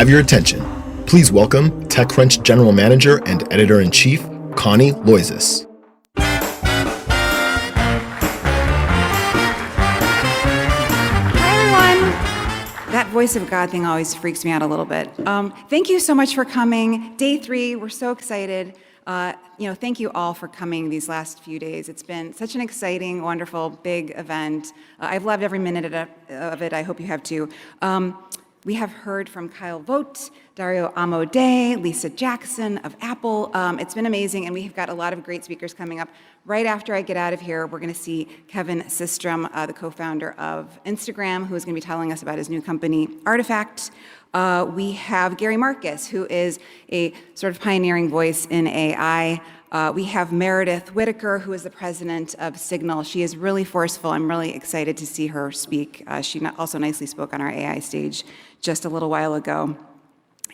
have your attention? Please welcome TechCrunch General Manager and Editor-in-Chief, Connie Loizis. That voice of God thing always freaks me out a little bit. Thank you so much for coming. Day 3, we're so excited. Thank you all for coming these last few days. It's been such an exciting, wonderful, big event. I've loved every minute of it. I hope you have too. We have heard from Kyle Vogt, Dario Amodei, Lisa Jackson of Apple. It's been amazing, and we've got a lot of great speakers coming up. Right after I get out of here, we're going to see Kevin Systrom, the co-founder of Instagram, who is going to be telling us about his new company, Artifact. We have Gary Marcus, who is a sort of pioneering voice in AI. We have Meredith Whitaker, who is the president of Signal. She is really forceful. I'm really excited to see her speak. She also nicely spoke on our AI stage just a little while ago.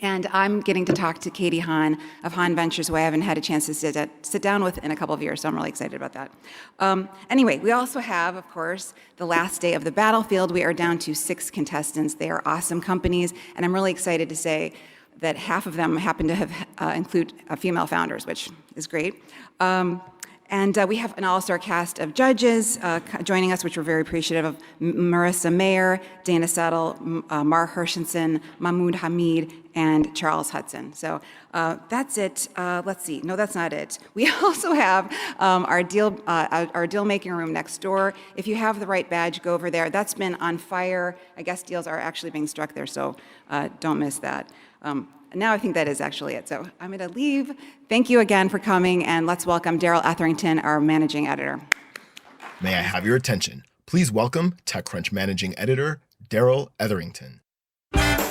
And I'm getting to talk to Katie Hahn of Hahn Ventures, who I haven't had a chance to sit down with in a couple of years, so I'm really excited about that. Anyway, we also have, of course, the last day of the battlefield. We are down to 6 contestants. They are awesome companies, and I'm really excited to say that half of them happen to have include female founders, which is great. And we have an all-star cast of judges joining us, which we're very appreciative of. Marissa Mayer, Dana Settle, Mar Hershenson, Mahmoud Hamid, and Charles Hudson. So that's it. Let's see. No, that's not it. We also have our deal-making room next door. If you have the right badge, go over there. That's been on fire. I guess deals are actually being struck there, so don't miss that. Now I think that is actually it. So I'm going to leave. Thank you again for coming, and let's welcome Daryl Etherington, our managing editor. May I have your attention? Please welcome TechCrunch Managing Editor, Daryl Etherington. Yeah.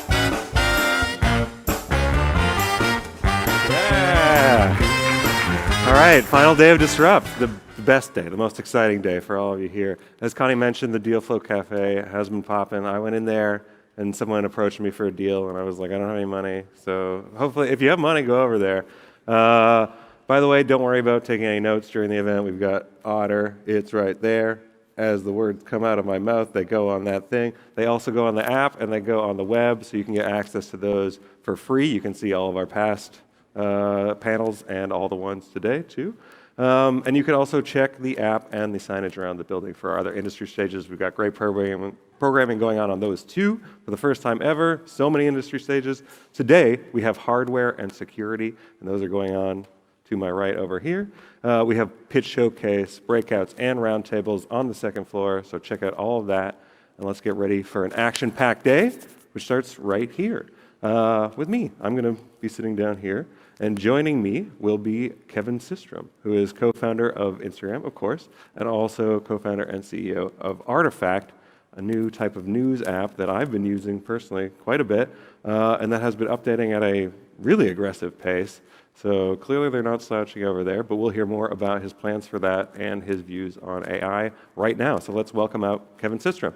All right, final day of Disrupt, the best day, the most exciting day for all of you here. As Connie mentioned, the Deal Flow Cafe has been popping. I went in there, and someone approached me for a deal, and I was like, I don't have any money. So hopefully, if you have money, go over there. By the way, don't worry about taking any notes during the event. We've got Otter. It's right there. As the words come out of my mouth, they go on that thing. They also go on the app, and they go on the web, so you can get access to those for free. You can see all of our past panels and all the ones today, too. And you can also check the app and the signage around the building for our other industry stages. We've got great programming going on those too for the first time ever. So many industry stages. Today, we have hardware and security, and those are going on to my right over here. We have pitch showcase, breakouts, and roundtables on the second floor, so check out all of that. And let's get ready for an action-packed day, which starts right here with me. I'm going to be sitting down here. And joining me will be Kevin Systrom, who is co-founder of Instagram, of course, and also co-founder and CEO of Artifact, a new type of news app that I've been using personally quite a bit, and that has been updating at a really aggressive pace. So clearly they're not slouching over there, but we'll hear more about his plans for that and his views on AI right now. So let's welcome out Kevin Systrom.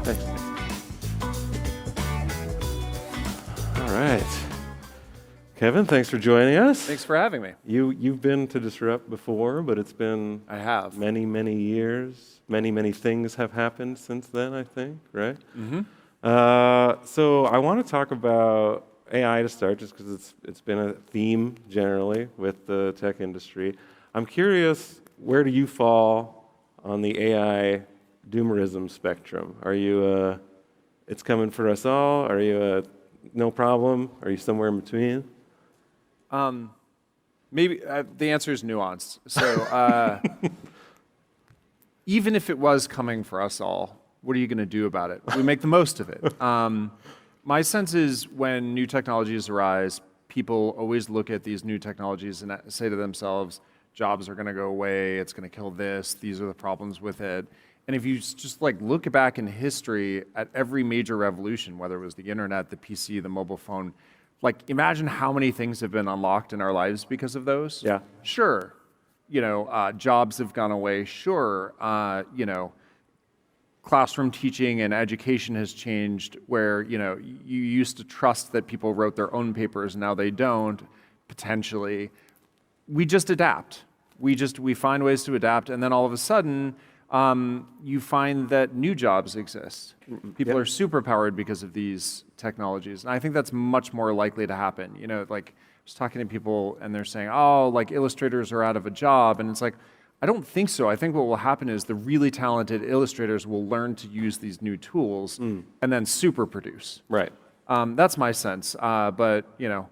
Thanks. All right. Kevin, thanks for joining us. Thanks for having me. You've been to Disrupt before, but it's been I have. many, many years. Many things have happened since then, I think, right? Mm-hmm. So I want to talk about AI to start, just because it's been a theme generally with the tech industry. I'm curious, where do you fall on the AI doomerism spectrum? Are you it's coming for us all? Are you no problem? Are you somewhere in between? Maybe the answer is nuanced. So even if it was coming for us all, what are you going to do about it? We make the most of it. My sense is when new technologies arise, people always look at these new technologies and say to themselves, jobs are going to go away, it's going to kill this, these are the problems with it. And if you just look back in history at every major revolution, whether it was the internet, the PC, the mobile phone, imagine how many things have been unlocked in our lives because of those. Yeah. Sure, jobs have gone away. Sure, classroom teaching and education has changed where, you used to trust that people wrote their own papers, now they don't, potentially. We just adapt. We find ways to adapt, and then all of a sudden, you find that new jobs exist. People are superpowered because of these technologies. And I think that's much more likely to happen. You know, like I was talking to people and they're saying, oh, like illustrators are out of a job. And it's like, I don't think so. I think what will happen is the really talented illustrators will learn to use these new tools and then super produce. Right. That's my sense. But, you know,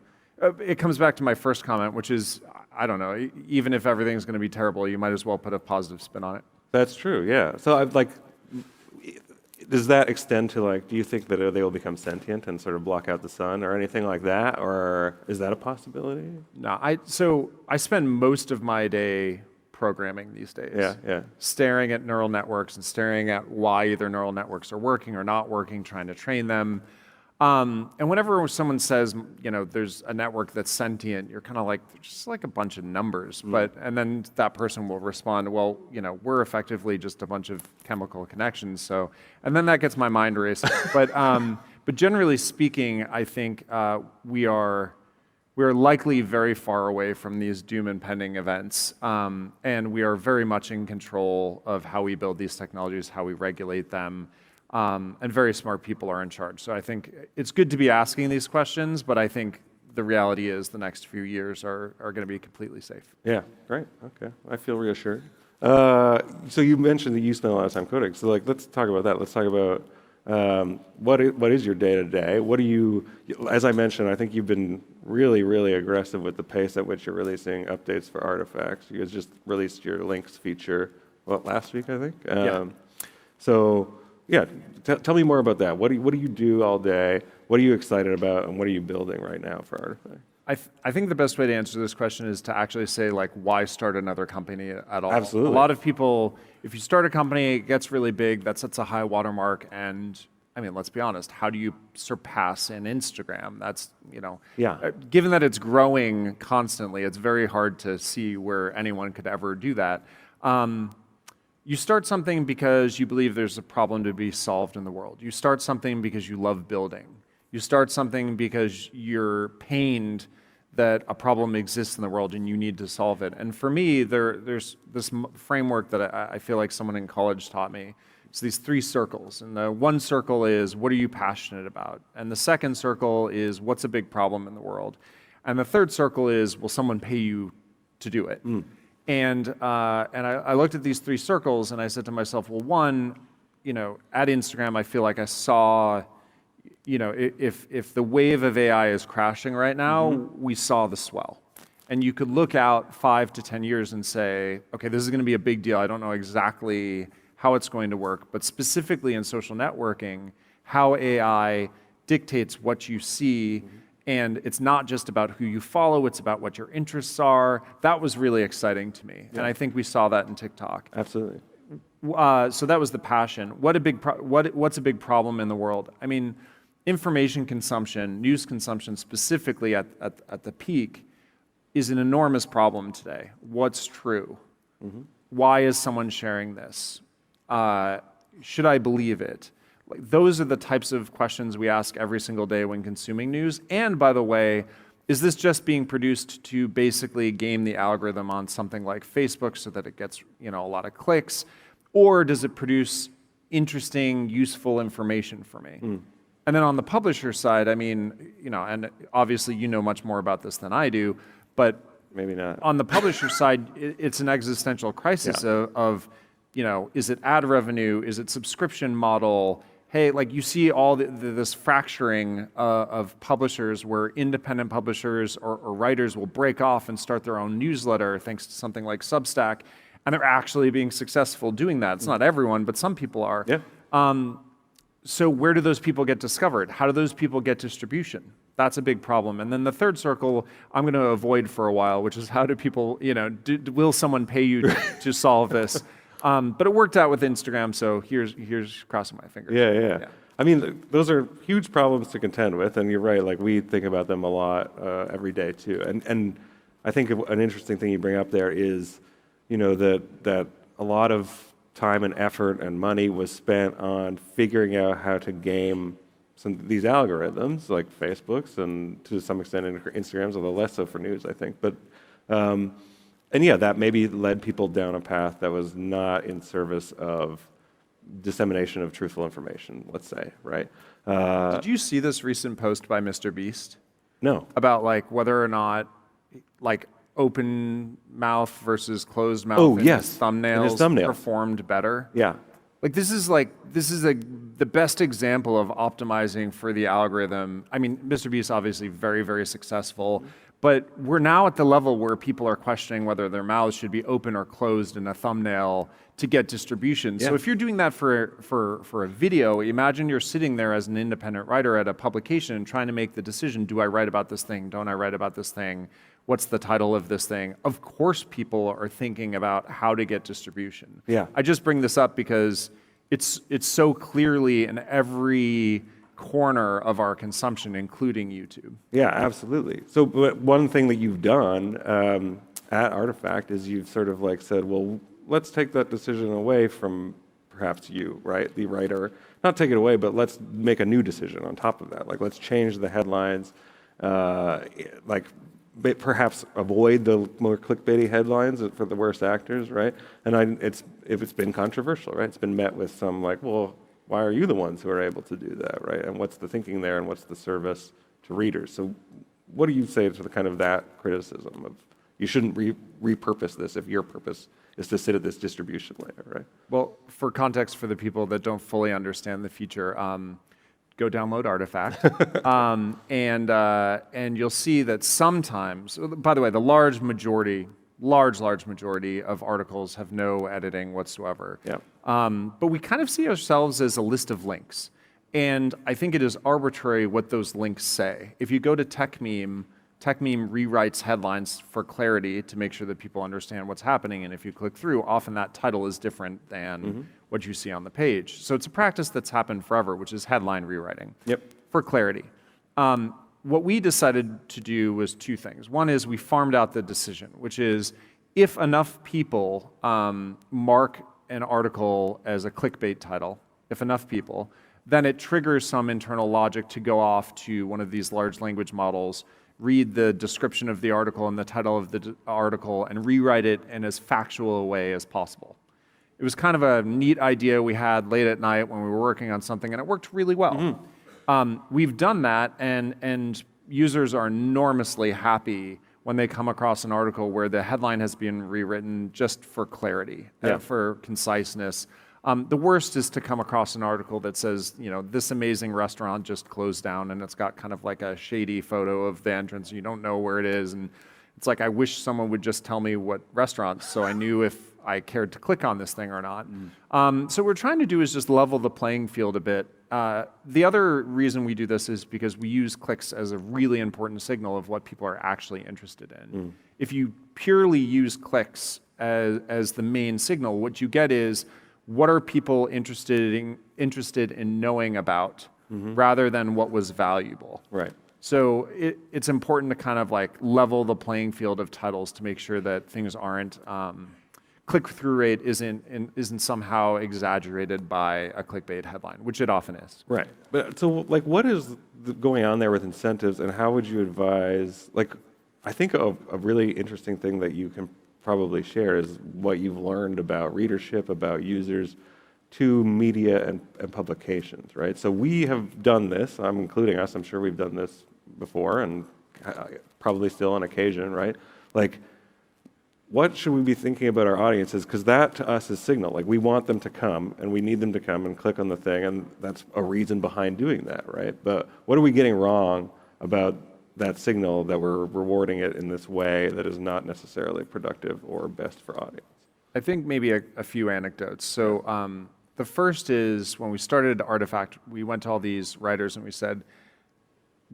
it comes back to my first comment, which is, I don't know, even if everything's going to be terrible, you might as well put a positive spin on it. That's true, yeah. So I've like, does that extend to like, do you think that they will become sentient and sort of block out the sun or anything like that? Or is that a possibility? No, so I spend most of my day programming these days. Yeah. Staring at neural networks and staring at why either neural networks are working or not working, trying to train them. And whenever someone says, you know, there's a network that's sentient, you're kind of like, they're just like a bunch of numbers. And then that person will respond, well, you know, we're effectively just a bunch of chemical connections. So, and then that gets my mind racing. But generally speaking, I think we are likely very far away from these doom impending events. And we are very much in control of how we build these technologies, how we regulate them. And very smart people are in charge. So I think it's good to be asking these questions, but I think the reality is the next few years are going to be completely safe. Yeah, great, okay. I feel reassured. So you mentioned that you spend a lot of time coding. So like, let's talk about that. Let's talk about what is your day-to-day? What do you, as I mentioned, I think you've been really, really aggressive with the pace at which you're releasing updates for artifacts. You guys just released your links feature, last week, I think? Yeah. So, yeah, tell me more about that. What do you do all day? What are you excited about, and what are you building right now for Artifact? I think the best way to answer this question is to actually say, like, why start another company at all? Absolutely. A lot of people, if you start a company, it gets really big, that sets a high watermark, and I mean, let's be honest, how do you surpass an Instagram? That's, you know, given that it's growing constantly, it's very hard to see where anyone could ever do that. You start something because you believe there's a problem to be solved in the world. You start something because you love building. You start something because you're pained that a problem exists in the world and you need to solve it. And for me, there's this framework that I feel like someone in college taught me. It's these 3 circles. And the one circle is, what are you passionate about? And the second circle is, what's a big problem in the world? And the third circle is, will someone pay you to do it? And I looked at these 3 circles and I said to myself, well, one, you know, at Instagram, I feel like I saw, you know, if the wave of AI is crashing right now, we saw the swell. And you could look out 5 to 10 years and say, okay, this is going to be a big deal. I don't know exactly how it's going to work, but specifically in social networking, how AI dictates what you see. And it's not just about who you follow, it's about what your interests are. That was really exciting to me. And I think we saw that in TikTok. Absolutely. So that was the passion. What's a big problem in the world? I mean, information consumption, news consumption specifically at the peak is an enormous problem today. What's true? Why is someone sharing this? Should I believe it? Like, those are the types of questions we ask every single day when consuming news. And by the way, is this just being produced to basically game the algorithm on something like Facebook so that it gets, you know, a lot of clicks? Or does it produce interesting, useful information for me? And then on the publisher side, I mean, you know, and obviously you know much more about this than I do, but maybe not. On the publisher side, it's an existential crisis of, you know, is it ad revenue? Is it subscription model? Hey, like you see all this fracturing of publishers where independent publishers or writers will break off and start their own newsletter thanks to something like Substack, and they're actually being successful doing that. It's not everyone, but some people are. So where do those people get discovered? How do those people get distribution? That's a big problem. And then the third circle, I'm going to avoid for a while, which is how do people, you know, will someone pay you to solve this? But it worked out with Instagram, so here's crossing my fingers. Yeah. I mean, those are huge problems to contend with, and you're right, like we think about them a lot every day too. And I think an interesting thing you bring up there is, you know, that a lot of time and effort and money was spent on figuring out how to game these algorithms, like Facebook's and to some extent Instagram's, although less so for news, I think. But And yeah, that maybe led people down a path that was not in service of dissemination of truthful information, let's say, right? Did you see this recent post by Mr. Beast No. about like whether or not like open mouth versus closed mouth Oh, in yes. his In thumbnails, his thumbnails. performed better? Yeah. Like this is the best example of optimizing for the algorithm. I mean, Mr. Beast obviously very, very successful, but we're now at the level where people are questioning whether their mouths should be open or closed in a thumbnail to get distribution. So Yeah. if you're doing that for a video, imagine you're sitting there as an independent writer at a publication and trying to make the decision, do I write about this thing? Don't I write about this thing? What's the title of this thing? Of course people are thinking about how to get distribution. Yeah. I just bring this up because it's so clearly in every corner of our consumption, including YouTube. Yeah, absolutely. So but one thing that you've done at Artifact is you've sort of like said, well, let's take that decision away from perhaps you, right, the writer. Not take it away, but let's make a new decision on top of that. Like, let's change the headlines, perhaps avoid the more clickbaity headlines for the worst actors, right? And if it's been controversial, right? It's been met with some like, well, why are you the ones who are able to do that, right? And what's the thinking there, and what's the service to readers? So, what do you say to the kind of that criticism of you shouldn't repurpose this if your purpose is to sit at this distribution layer, right? Well, for context for the people that don't fully understand the feature, go download Artifact, and you'll see that sometimes, by the way, the large majority of articles have no editing whatsoever. Yeah. But we kind of see ourselves as a list of links. And I think it is arbitrary what those links say. If you go to TechMeme rewrites headlines for clarity to make sure that people understand what's happening. And if you click through, often that title is different than what you see on the page. So it's a practice that's happened forever, which is headline rewriting for clarity. What we decided to do was two things. One is we farmed out the decision, which is if enough people mark an article as a clickbait title, if enough people, then it triggers some internal logic to go off to one of these large language models, read the description of the article and the title of the article, and rewrite it in as factual a way as possible. It was kind of a neat idea we had late at night when we were working on something, and it worked really well. We've done that, and users are enormously happy when they come across an article where the headline has been rewritten just for clarity, for conciseness. The worst is to come across an article that says, this amazing restaurant just closed down, and it's got kind of like a shady photo of the entrance, and you don't know where it is, and it's like, I wish someone would just tell me what restaurant so I knew if I cared to click on this thing or not. So what we're trying to do is just level the playing field a bit. The other reason we do this is because we use clicks as a really important signal of what people are actually interested in. If you purely use clicks as the main signal, what you get is, what are people interested in knowing about rather than what was valuable? Right. So it's important to kind of like level the playing field of titles to make sure that things aren't, click-through rate isn't somehow exaggerated by a clickbait headline, which it often is. Right. But so like what is going on there with incentives, and how would you advise, like I think a really interesting thing that you can probably share is what you've learned about readership, about users to media and publications, right? So we have done this, I'm including us, I'm sure we've done this before and probably still on occasion, right? Like, what should we be thinking about our audiences? Because that to us is signal. Like, we want them to come and we need them to come and click on the thing, and that's a reason behind doing that, right? But what are we getting wrong about that signal that we're rewarding it in this way that is not necessarily productive or best for audience? I think maybe a few anecdotes. So the first is when we started Artifact, we went to all these writers and we said,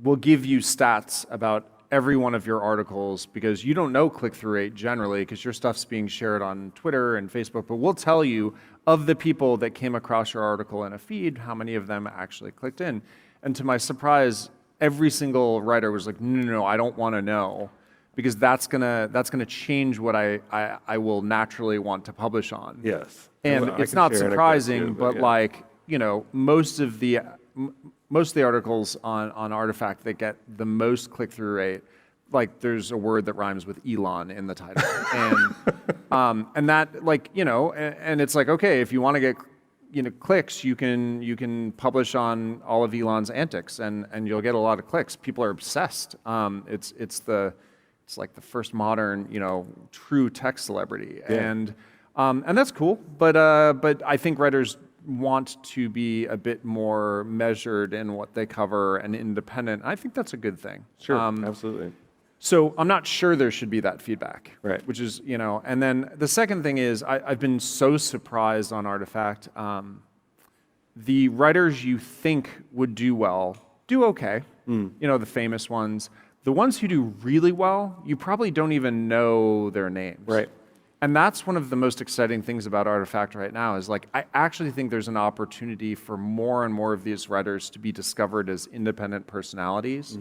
we'll give you stats about every one of your articles because you don't know click-through rate generally because your stuff's being shared on Twitter and Facebook, but we'll tell you of the people that came across your article in a feed, how many of them actually clicked in. And to my surprise, every single writer was like, no, I don't want to know, because that's gonna change what I will naturally want to publish on. Yes. And I it's can not share surprising, anecdotes too, but yeah. like, most of the articles on Artifact that get the most click-through rate, like there's a word that rhymes with Elon in the title, and that like and it's like, okay, if you want to get clicks, you can publish on all of Elon's antics, and you'll get a lot of clicks. People are obsessed. It's like the first modern true tech celebrity, and that's cool. But I think writers want to be a bit more measured in what they cover and independent. I think that's a good thing. Sure, absolutely. So I'm not sure there should be that feedback, right? Which is, and then the second thing is I've been so surprised on Artifact. The writers you think would do well do okay, the famous ones. The ones who do really well, you probably don't even know their names. Right. And that's one of the most exciting things about Artifact right now is like, I actually think there's an opportunity for more and more of these writers to be discovered as independent personalities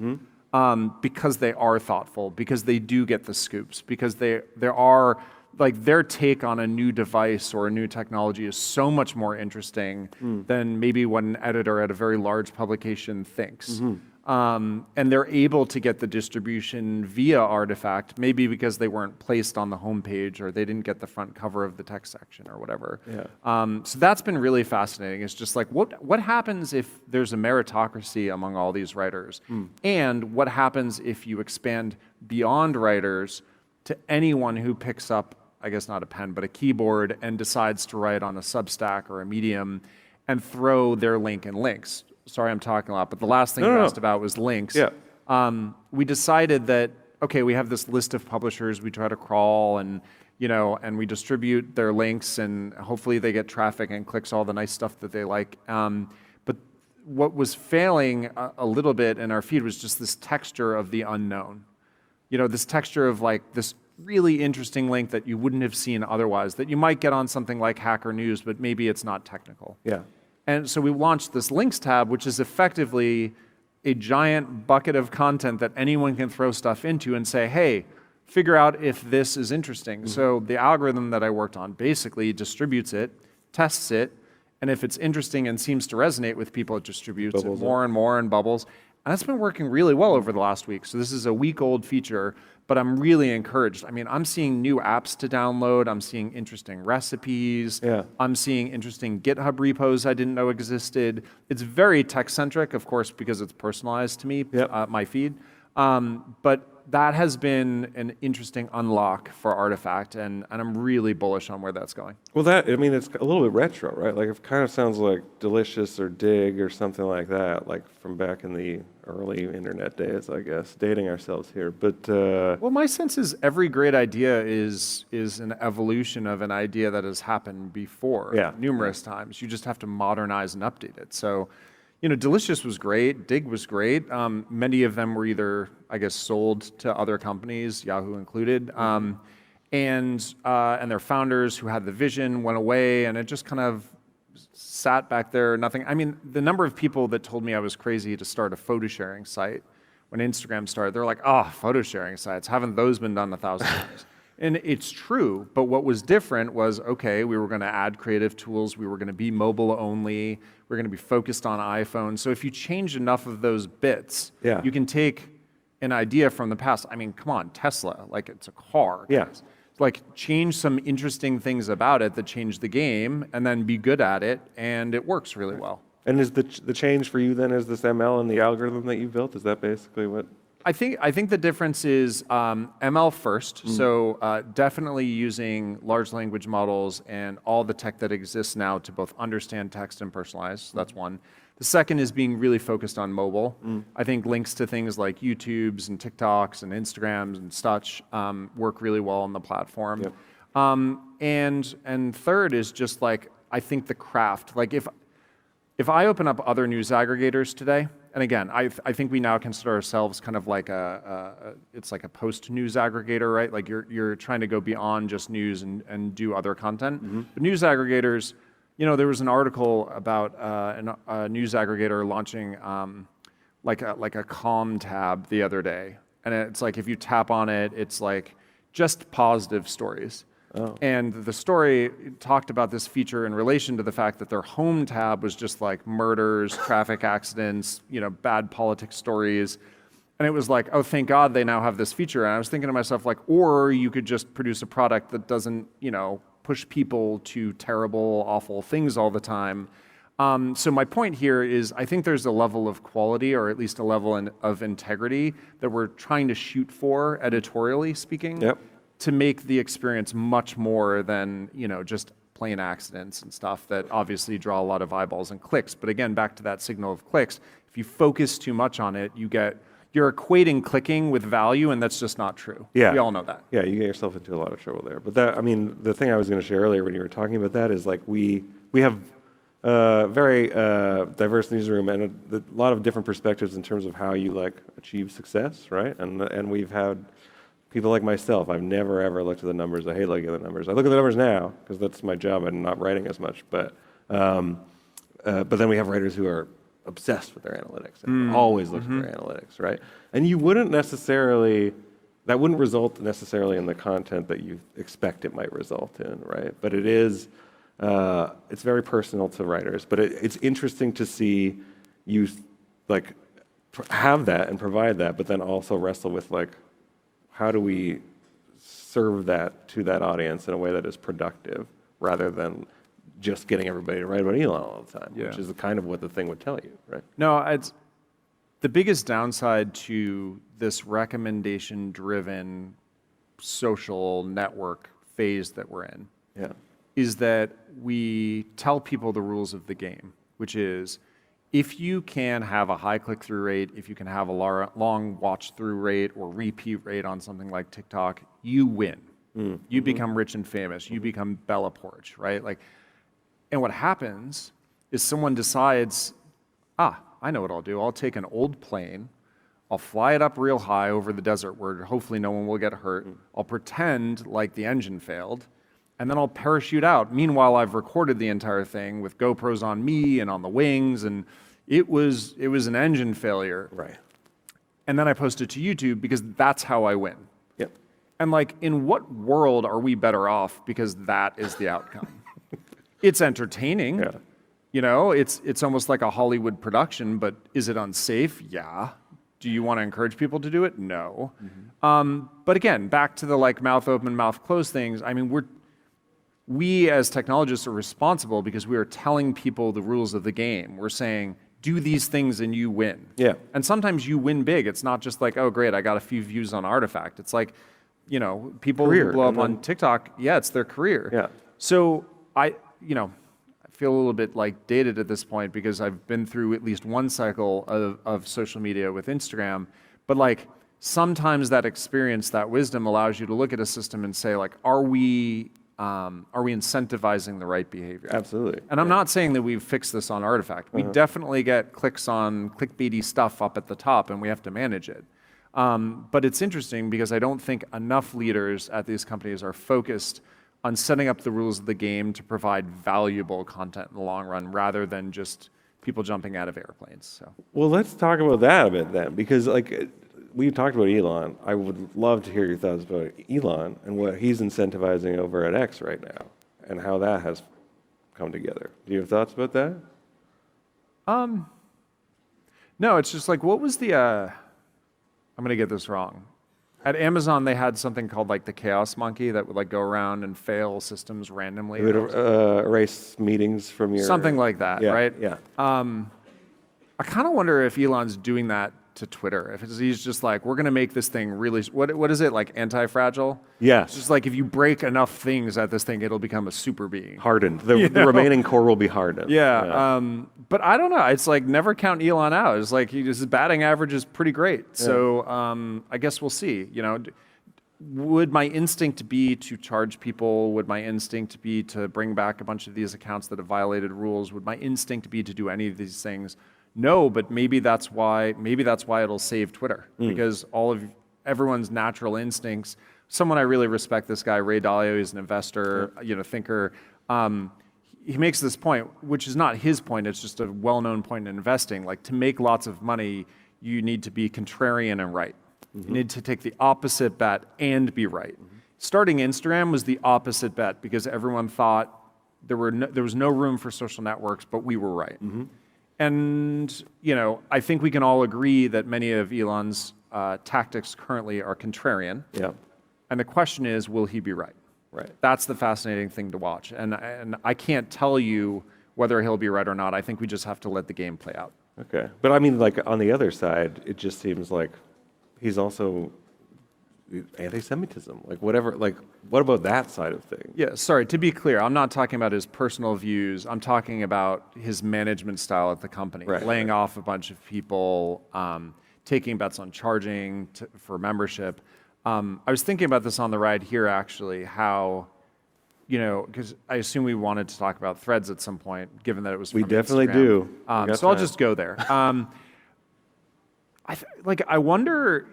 because they are thoughtful, because they do get the scoops, because there are, like their take on a new device or a new technology is so much more interesting than maybe what an editor at a very large publication thinks. And they're able to get the distribution via Artifact, maybe because they weren't placed on the homepage or they didn't get the front cover of the text section or whatever. Yeah. So that's been really fascinating. It's just like, what happens if there's a meritocracy among all these writers? And what happens if you expand beyond writers to anyone who picks up, I guess not a pen, but a keyboard and decides to write on a Substack or a Medium and throw their link in links? Sorry, I'm talking a lot, but the last thing you asked about was links. Yeah. We decided that, okay, we have this list of publishers we try to crawl and, and we distribute their links and hopefully they get traffic and clicks all the nice stuff that they like. But what was failing a little bit in our feed was just this texture of the unknown. This texture of like this really interesting link that you wouldn't have seen otherwise, that you might get on something like Hacker News, but maybe it's not technical. Yeah. And so we launched this links tab, which is effectively a giant bucket of content that anyone can throw stuff into and say, hey, figure out if this is interesting. So the algorithm that I worked on basically distributes it, tests it, and if it's interesting and seems to resonate with people, it distributes it more and more and bubbles. And that's been working really well over the last week. So this is a week-old feature, but I'm really encouraged. I mean, I'm seeing new apps to download. I'm seeing interesting recipes. Yeah. I'm seeing interesting GitHub repos I didn't know existed. It's very tech-centric, of course, because it's personalized to me, my feed. But that has been an interesting unlock for Artifact, and I'm really bullish on where that's going. Well, it's a little bit retro, right? Like it kind of sounds like Delicious or Dig or something like that, like from back in the early internet days, I guess. Dating ourselves here, but well, my sense is every great idea is an evolution of an idea that has happened before, numerous times. You just have to modernize and update it. So, Delicious was great, Dig was great. Many of them were either, I guess, sold to other companies, Yahoo included, and their founders who had the vision went away, and it just kind of sat back there, nothing. I mean, the number of people that told me I was crazy to start a photo sharing site when Instagram started, they're like, oh, photo sharing sites, haven't those been done 1,000 times? And it's true, but what was different was, okay, we were going to add creative tools, we were going to be mobile only, we were going to be focused on iPhone. So if you change enough of those bits, you can take an idea from the past. I mean, come on, Tesla, like it's a car. Yes. Like change some interesting things about it that change the game and then be good at it, and it works really well. And is the change for you then is this ML and the algorithm that you built? Is that basically what? I think the difference is ML first, so definitely using large language models and all the tech that exists now to both understand text and personalize, so that's one. The second is being really focused on mobile. I think links to things like YouTubes and TikToks and Instagrams and such work really well on the platform. Yep. And third is just like, I think the craft, like if I open up other news aggregators today, and again, I think we now consider ourselves kind of like it's like a post-news aggregator, right? Like you're trying to go beyond just news and do other content. But news aggregators, there was an article about a news aggregator launching like a calm tab the other day. And it's like if you tap on it, it's like just positive stories. Oh. And the story talked about this feature in relation to the fact that their home tab was just like murders, traffic accidents, bad politics stories. And it was like, oh, thank God they now have this feature. And I was thinking to myself, like, or you could just produce a product that doesn't, push people to terrible, awful things all the time. So my point here is I think there's a level of quality, or at least a level of integrity that we're trying to shoot for, editorially speaking, to make the experience much more than, just plain accidents and stuff that obviously draw a lot of eyeballs and clicks. But again, back to that signal of clicks, if you focus too much on it, you're equating clicking with value, and that's just not true. Yeah. We all know that. Yeah, you get yourself into a lot of trouble there. But the thing I was going to share earlier when you were talking about that is like we have very diverse newsroom and a lot of different perspectives in terms of how you like achieve success, right? And we've had people like myself. I've never ever looked at the numbers. I hate looking at the numbers. I look at the numbers now because that's my job. I'm not writing as much, but then we have writers who are obsessed with their analytics and always look at their analytics, right? And you wouldn't necessarily, that wouldn't result necessarily in the content that you expect it might result in, right? But it is, it's very personal to writers. But it's interesting to see you like have that and provide that, but then also wrestle with like, how do we serve that to that audience in a way that is productive rather than just getting everybody to write about Elon all the time, which is kind of what the thing would tell you, right? No, it's the biggest downside to this recommendation-driven social network phase that we're in is that we tell people the rules of the game, which is if you can have a high click-through rate, if you can have a long watch-through rate or repeat rate on something like TikTok, you win. You become rich and famous. You become Bella Poarch, right? And what happens is someone decides, I know what I'll do. I'll take an old plane, I'll fly it up real high over the desert where hopefully no one will get hurt. I'll pretend like the engine failed, and then I'll parachute out. Meanwhile, I've recorded the entire thing with GoPros on me and on the wings, and it was an engine failure. Right. And then I post it to YouTube because that's how I win. Yep. And in what world are we better off because that is the outcome? It's entertaining. Yeah. It's almost like a Hollywood production, but is it unsafe? Yeah. Do you want to encourage people to do it? No. But again, back to the mouth open, mouth closed things. I mean, we as technologists are responsible because we are telling people the rules of the game. We're saying, do these things and you win. Yeah. And sometimes you win big. It's not just like, oh, great, I got a few views on Artifact. It's like, people who blow up on TikTok, it's their career. Yeah. So I feel a little bit dated at this point because I've been through at least one cycle of social media with Instagram. But sometimes that experience, that wisdom allows you to look at a system and say, are we incentivizing the right behavior? Absolutely. And I'm not saying that we've fixed this on Artifact. We definitely get clicks on clickbaity stuff up at the top, and we have to manage it. But it's interesting because I don't think enough leaders at these companies are focused on setting up the rules of the game to provide valuable content in the long run rather than just people jumping out of airplanes. So. Well, let's talk about that a bit then, because we talked about Elon. I would love to hear your thoughts about Elon and what he's incentivizing over at X right now and how that has come together. Do you have thoughts about that? No, it's just what was the, I'm going to get this wrong. At Amazon, they had something called the Chaos Monkey that would go around and fail systems randomly. It would erase meetings from your... Something like that, right? Yeah. I kind of wonder if Elon's doing that to Twitter. If he's just we're going to make this thing really... What is it, anti-fragile? Yes. It's just if you break enough things at this thing, it'll become a super being. Hardened. The remaining core will be hardened. Yeah. But I don't know. It's never count Elon out. It's his batting average is pretty great. Yeah. So I guess we'll see. Would my instinct be to charge people? Would my instinct be to bring back a bunch of these accounts that have violated rules? Would my instinct be to do any of these things? No, but maybe that's why it'll save Twitter because everyone's natural instincts. Someone I really respect, this guy Ray Dalio, he's an investor, thinker. He makes this point, which is not his point. It's just a well-known point in investing. To make lots of money, you need to be contrarian and right. You need to take the opposite bet and be right. Starting Instagram was the opposite bet because everyone thought there was no room for social networks, but we were right. And, I think we can all agree that many of Elon's tactics currently are contrarian. Yeah. And the question is, will he be right? Right. That's the fascinating thing to watch. And I can't tell you whether he'll be right or not. I think we just have to let the game play out. Okay. But I mean, like on the other side, it just seems like he's also anti-Semitism. Like whatever. Like what about that side of things? Yeah, sorry, to be clear, I'm not talking about his personal views. I'm talking about his management style at the company, laying off a bunch of people, taking bets on charging for membership. I was thinking about this on the ride here, actually, how, because I assume we wanted to talk about Threads at some point, given that it was from We definitely Instagram. do. So I'll just go there. I wonder,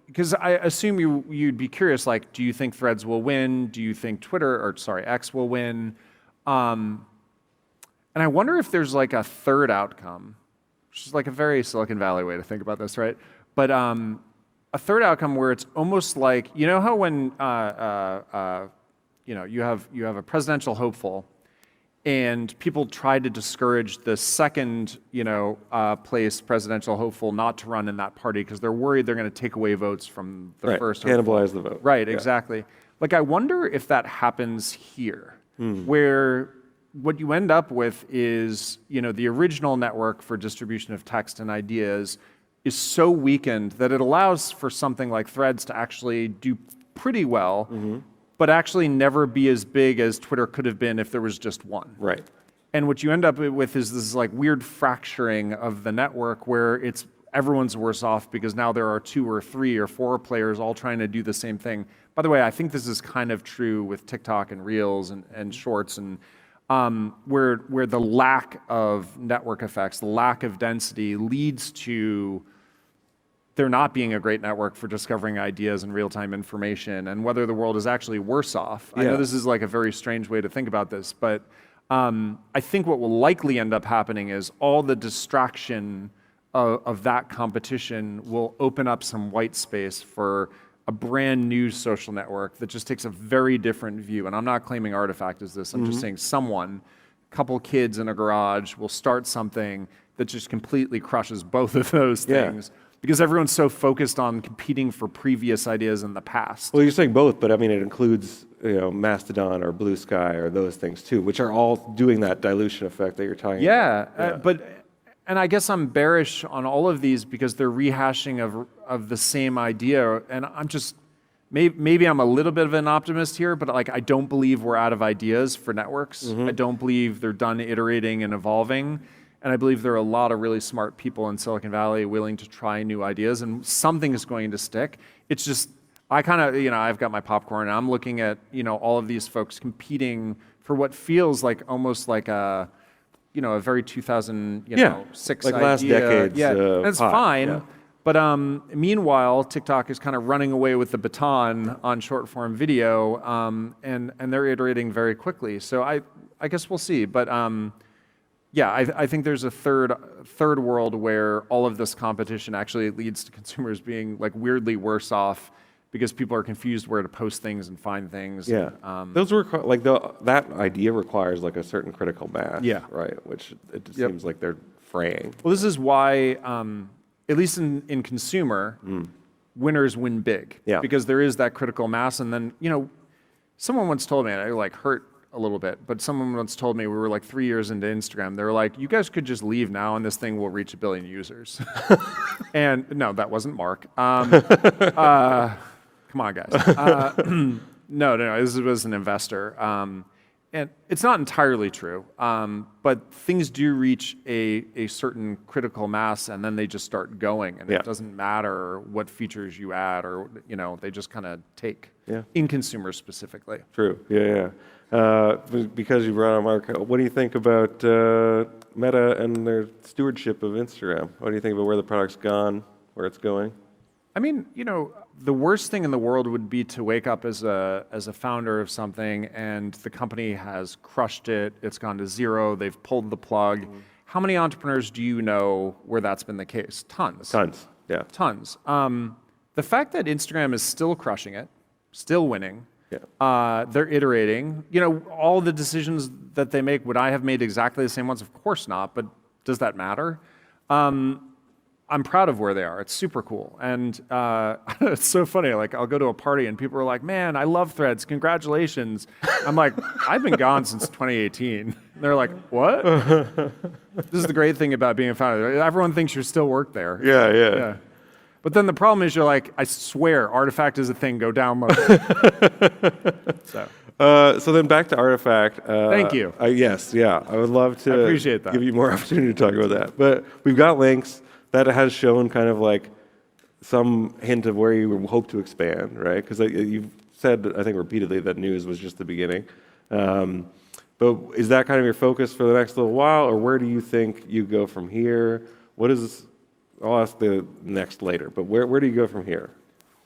because I assume you'd be curious, like, do you think Threads will win? Do you think X will win? And I wonder if there's like a third outcome, which is like a very Silicon Valley way to think about this, right? But a third outcome where it's almost like, how when you have a presidential hopeful, and people try to discourage the second, place presidential hopeful not to run in that party because they're worried they're going to take away votes from the first. Cannibalize the vote. Right, exactly. Like, I wonder if that happens here, where what you end up with is, the original network for distribution of text and ideas is so weakened that it allows for something like Threads to actually do pretty well, but actually never be as big as Twitter could have been if there was just one. Right. And what you end up with is this like weird fracturing of the network where everyone's worse off because now there are 2 or 3 or 4 players all trying to do the same thing. By the way, I think this is kind of true with TikTok and Reels and Shorts, and where the lack of network effects, the lack of density leads to there not being a great network for discovering ideas and real-time information, and whether the world is actually worse off. I know this is like a very strange way to think about this, but I think what will likely end up happening is all the distraction of that competition will open up some white space for a brand new social network that just takes a very different view. And I'm not claiming Artifact is this. I'm just saying someone, a couple kids in a garage, will start something that just completely crushes both of those things. Because everyone's so focused on competing for previous ideas in the past. Well, you're saying both, but I mean, it includes Mastodon or Blue Sky or those things too, which are all doing that dilution effect that you're talking about. And I guess I'm bearish on all of these because they're rehashing of the same idea, and I'm just maybe I'm a little bit of an optimist here, but like I don't believe we're out of ideas for networks. I don't believe they're done iterating and evolving. And I believe there are a lot of really smart people in Silicon Valley willing to try new ideas, and something is going to stick. It's just, I kind of, I've got my popcorn, and I'm looking at, all of these folks competing for what feels like almost like a very 2006 like idea. last decade's That's fine. But meanwhile, TikTok is kind of running away with the baton on short-form video, and they're iterating very quickly. So I guess we'll see. But I think there's a third world where all of this competition actually leads to consumers being like weirdly worse off because people are confused where to post things and find things. Yeah, those that idea requires like a certain critical mass. Right, which it seems like they're fraying. Well, this is why, at least in consumer, winners win big. Yeah. Because there is that critical mass, and then someone once told me, and I like hurt a little bit, but someone once told me we were like 3 years into Instagram. They were like, you guys could just leave now and this thing will reach 1 billion users. And no, that wasn't Mark. Come on, guys. No, this was an investor. And it's not entirely true, but things do reach a certain critical mass and then they just start going, and it doesn't matter what features you add or, they just kind of take in consumers specifically. True, because you brought up Mark, what do you think about Meta and their stewardship of Instagram? What do you think about where the product's gone, where it's going? I mean, the worst thing in the world would be to wake up as a founder of something and the company has crushed it, it's gone to zero, they've pulled the plug. How many entrepreneurs do you know where that's been the case? Tons. Tons, yeah. Tons. The fact that Instagram is still crushing it, still winning, they're iterating. All the decisions that they make, would I have made exactly the same ones? Of course not, but does that matter? I'm proud of where they are. It's super cool. And it's so funny. Like, I'll go to a party and people are like, man, I love Threads. Congratulations. I'm like, I've been gone since 2018. And they're like, what? This is the great thing about being a founder. Everyone thinks you still work there. Yeah. But then the problem is you're like, I swear, Artifact is a thing. Go download it. So then back to Artifact. Thank you. Yes, yeah. I would love to I appreciate that. give you more opportunity to talk about that. But we've got links that has shown kind of like some hint of where you hope to expand, right? Because you've said, I think repeatedly, that news was just the beginning. But is that kind of your focus for the next little while, or where do you think you go from here? I'll ask the next later, but where do you go from here?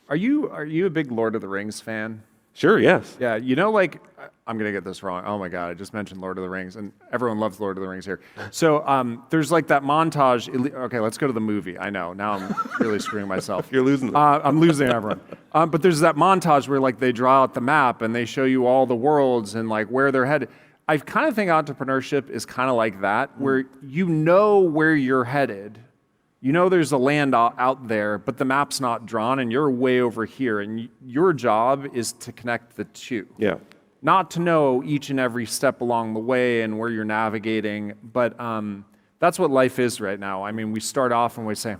Are you a big Lord of the Rings fan? Sure, yes. Yeah, you know, like, I'm going to get this wrong. Oh my God, I just mentioned Lord of the Rings, and everyone loves Lord of the Rings here. So there's like that montage. Okay, let's go to the movie. I know, now I'm really screwing myself. You're losing them. I'm losing everyone. But there's that montage where like they draw out the map and they show you all the worlds and like where they're headed. I kind of think entrepreneurship is kind of like that, where you know where you're headed. You know there's a land out there, but the map's not drawn, and you're way over here, and your job is to connect the two. Yeah. Not to know each and every step along the way and where you're navigating, but that's what life is right now. I mean, we start off and we say,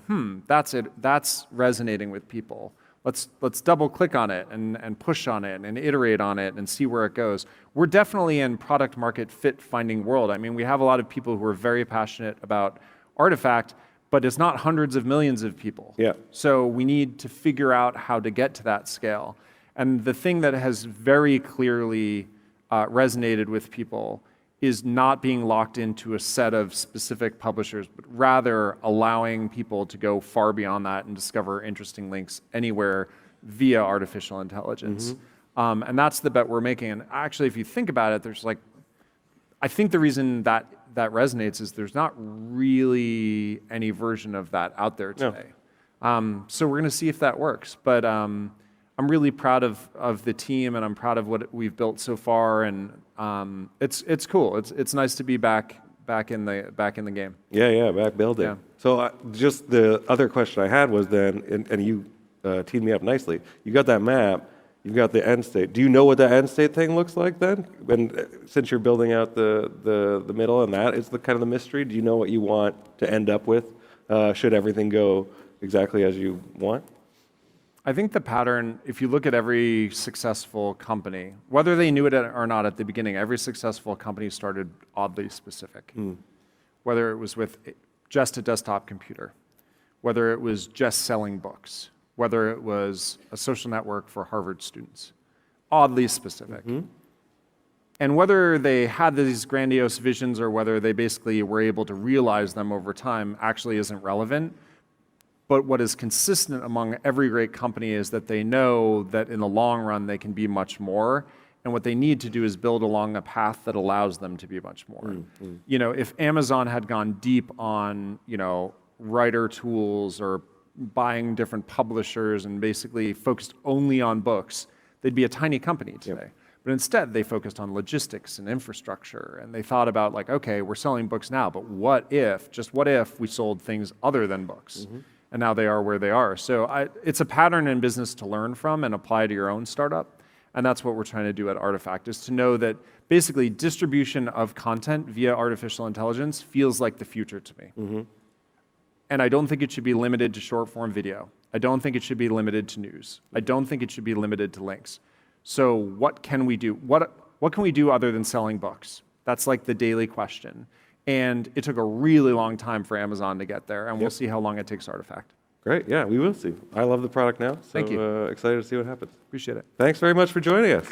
that's it. That's resonating with people. Let's double click on it and push on it and iterate on it and see where it goes. We're definitely in product market fit finding world. I mean, we have a lot of people who are very passionate about Artifact, but it's not hundreds of millions of people. Yeah. So we need to figure out how to get to that scale. And the thing that has very clearly resonated with people is not being locked into a set of specific publishers, but rather allowing people to go far beyond that and discover interesting links anywhere via artificial intelligence. And that's the bet we're making. And actually, if you think about it, I think the reason that resonates is there's not really any version of that out there today. No. So we're going to see if that works. But I'm really proud of the team, and I'm proud of what we've built so far. And it's cool. It's nice to be back in the game. Yeah, back building. Yeah. So just the other question I had was then, and you teed me up nicely. You got that map. You've got the end state. Do you know what the end state thing looks like then? Since you're building out the middle, and that is the kind of the mystery, do you know what you want to end up with? Should everything go exactly as you want? I think the pattern, if you look at every successful company, whether they knew it or not at the beginning, every successful company started oddly specific. Whether it was with just a desktop computer, whether it was just selling books, whether it was a social network for Harvard students, oddly specific. And whether they had these grandiose visions or whether they basically were able to realize them over time actually isn't relevant. But what is consistent among every great company is that they know that in the long run they can be much more. And what they need to do is build along a path that allows them to be much more. You know, if Amazon had gone deep on, writer tools or buying different publishers and basically focused only on books, they'd be a tiny company today. Yep. But instead, they focused on logistics and infrastructure, and they thought about like, okay, we're selling books now, but what if we sold things other than books? And now they are where they are. So it's a pattern in business to learn from and apply to your own startup, and that's what we're trying to do at Artifact, is to know that basically distribution of content via artificial intelligence feels like the future to me. And I don't think it should be limited to short-form video. I don't think it should be limited to news. I don't think it should be limited to links. So what can we do? What can we do other than selling books? That's like the daily question. And it took a really long time for Amazon to get there, and we'll see how long it takes Artifact. Great, yeah, we will see. I love the product now, so Thank you. Excited to see what happens. Appreciate it. Thanks very much for joining us.